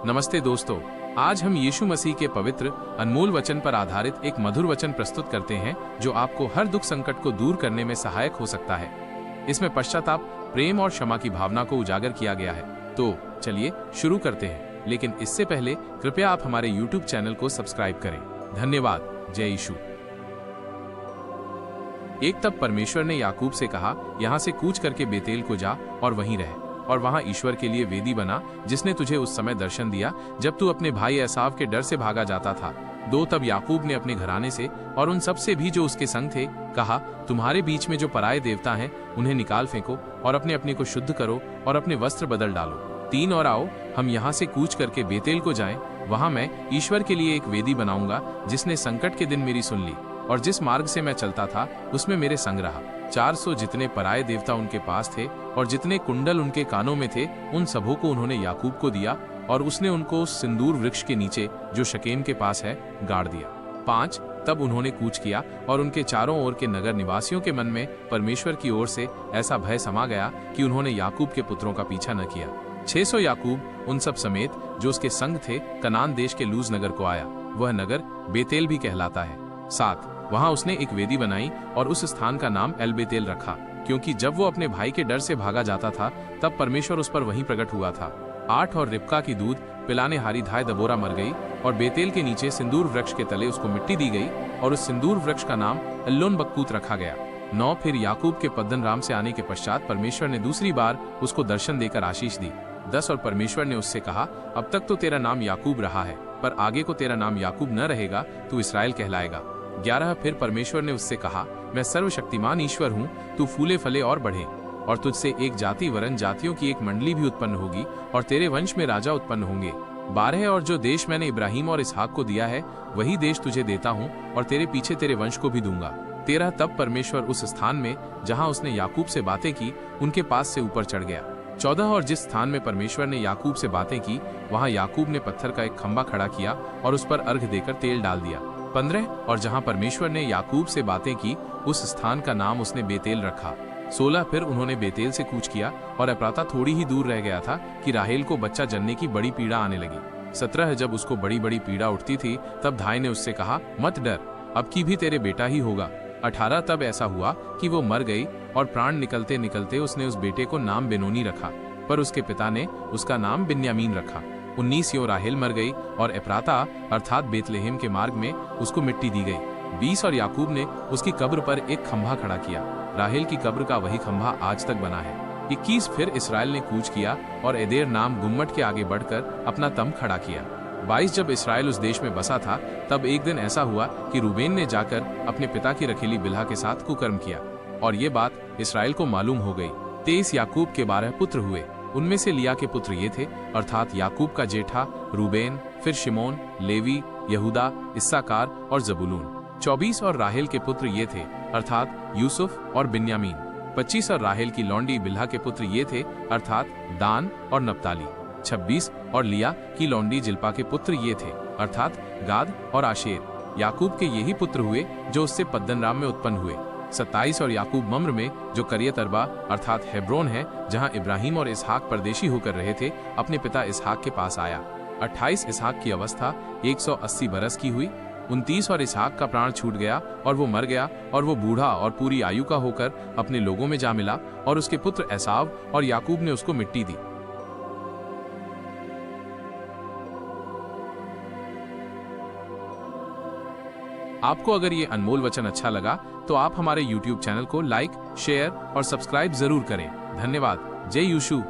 नमस्ते दोस्तों, आज हम यीशु मसीह के पवित्र अनमोल वचन पर आधारित एक मधुर वचन प्रस्तुत करते हैं जो आपको हर दुख संकट को दूर करने में सहायक हो सकता है। इसमें पश्चाताप, प्रेम और क्षमा की भावना को उजागर किया गया है। तो चलिए शुरू करते हैं, लेकिन इससे पहले कृपया आप हमारे YouTube चैनल को सब्सक्राइब करें। धन्यवाद। जय यीशु। एक तब परमेश्वर ने याकूब से कहा, यहाँ से कूच करके बेतेल को जा और वहीं रह, और वहां ईश्वर के लिए वेदी बना, जिसने तुझे उस समय दर्शन दिया जब तू अपने भाई एसाव के डर से भागा जाता था। तब याकूब ने अपने घराने से और उन सब से भी जो उसके संग थे कहा, तुम्हारे बीच में जो पराये देवता हैं उन्हें निकाल फेंको और अपने अपने को शुद्ध करो और अपने वस्त्र बदल डालो। और आओ, हम यहाँ से कूच करके बेतेल को जाएं, वहां मैं ईश्वर के लिए एक वेदी बनाऊंगा, जिसने संकट के दिन मेरी सुन ली और जिस मार्ग से मैं चलता था उसमें मेरे संग रहा। 400 जितने पराये देवता उनके पास थे और जितने कुंडल उनके कानों में थे, उन सबों को उन्होंने याकूब को दिया और उसने उनको उस सिंदूर वृक्ष के नीचे जो शकेम के पास है गाड़ दिया। 5 तब उन्होंने कूच किया और उनके चारों ओर के नगर निवासियों के मन में परमेश्वर की ओर से ऐसा भय समा गया कि उन्होंने याकूब के पुत्रों का पीछा न किया। 600 याकूब उन सब समेत जो उसके संग थे कनान देश के लूज नगर को आया। वह नगर बेतेल भी कहलाता है। 7 वहां उसने एक वेदी बनाई और उस स्थान का नाम एल बेतेल रखा, क्योंकि जब वो अपने भाई के डर से भागा जाता था तब परमेश्वर उस पर वहीं प्रकट हुआ था। 8 और रिबका की दूध पिलाने हारी धाय दबोरा मर गई और बेतेल के नीचे सिंदूर वृक्ष के तले उसको मिट्टी दी गई और उस सिंदूर वृक्ष का नाम एल्लोन बक्कूत रखा गया। 9 फिर याकूब के पद्दन राम से आने के पश्चात परमेश्वर ने दूसरी बार उसको दर्शन देकर आशीष दी। 10 और परमेश्वर ने उससे कहा, अब तक तो तेरा नाम याकूब रहा है, पर आगे को तेरा नाम याकूब न रहेगा, तू इसराइल कहलाएगा। 11 फिर परमेश्वर ने उससे कहा, मैं सर्वशक्तिमान ईश्वर हूँ, तू फूले फले और बढ़े, और तुझसे एक जाति वरन जातियों की एक मंडली भी उत्पन्न होगी और तेरे वंश में राजा उत्पन्न होंगे। 12 और जो देश मैंने इब्राहिम और इसहाक को दिया है वही देश तुझे देता हूँ और तेरे पीछे तेरे वंश को भी दूंगा। 13 तब परमेश्वर उस स्थान में जहाँ उसने याकूब से बातें की उनके पास से ऊपर चढ़ गया। 14 और जिस स्थान में परमेश्वर ने याकूब से बातें की वहाँ याकूब ने पत्थर का एक खंभा खड़ा किया और उस पर अर्घ देकर तेल डाल दिया। 15 और जहाँ परमेश्वर ने याकूब से बातें की उस स्थान का नाम उसने बेतेल रखा। 16 फिर उन्होंने बेतेल से कूच किया और एप्राता थोड़ी ही दूर रह गया था कि राहेल को बच्चा जनने की बड़ी पीड़ा आने लगी। 17 जब उसको बड़ी बड़ी पीड़ा उठती थी तब धाय ने उससे कहा, मत डर, अब की भी तेरे बेटा ही होगा। 18 तब ऐसा हुआ कि वो मर गई और प्राण निकलते निकलते उसने उस बेटे को नाम बेनोनी रखा, पर उसके पिता ने उसका नाम बिन्यामीन रखा। 19 यों राहेल मर गई और एप्राता अर्थात बेतलेहम के मार्ग में उसको मिट्टी दी गई। 20 और याकूब ने उसकी कब्र पर एक खंभा खड़ा किया। राहेल की कब्र का वही खंभा आज तक बना है। 21 फिर इसराइल ने कूच किया और एदेर नाम गुम्मट के आगे बढ़कर अपना तंब खड़ा किया। 22 जब इसराइल उस देश में बसा था तब एक दिन ऐसा हुआ कि रूबेन ने जाकर अपने पिता की रखेली बिल्हा के साथ कुकर्म किया और ये बात इसराइल को मालूम हो गई। 23 याकूब के 12 पुत्र हुए। उनमें से लिया के पुत्र ये थे, अर्थात याकूब का जेठा रूबेन, फिर शिमोन, लेवी, यहूदा, इस्साकार और जबूलून। 24 और राहेल के पुत्र ये थे, अर्थात यूसुफ और बिन्यामीन। 25 और राहेल की लौंडी बिल्हा के पुत्र ये थे, अर्थात दान और नप्ताली। 26 और लिया की लौंडी जिल्पा के पुत्र ये थे, अर्थात गाद और आशेर। याकूब के यही पुत्र हुए जो उससे पद्दनराम में उत्पन्न हुए। 27 और याकूब मम्र में जो करियत अरबा अर्थात हेब्रोन है, जहां इब्राहिम और इसहाक परदेशी होकर रहे थे, अपने पिता इसहाक के पास आया। 28 इसहाक की अवस्था 180 बरस की हुई। 29 और इसहाक का प्राण छूट गया और वो मर गया और वो बूढ़ा और पूरी आयु का होकर अपने लोगों में जा मिला और उसके पुत्र एसाव और याकूब ने उसको मिट्टी दी। आपको अगर ये अनमोल वचन अच्छा लगा तो आप हमारे YouTube चैनल को लाइक, शेयर और सब्सक्राइब जरूर करें। धन्यवाद। जय यीशु।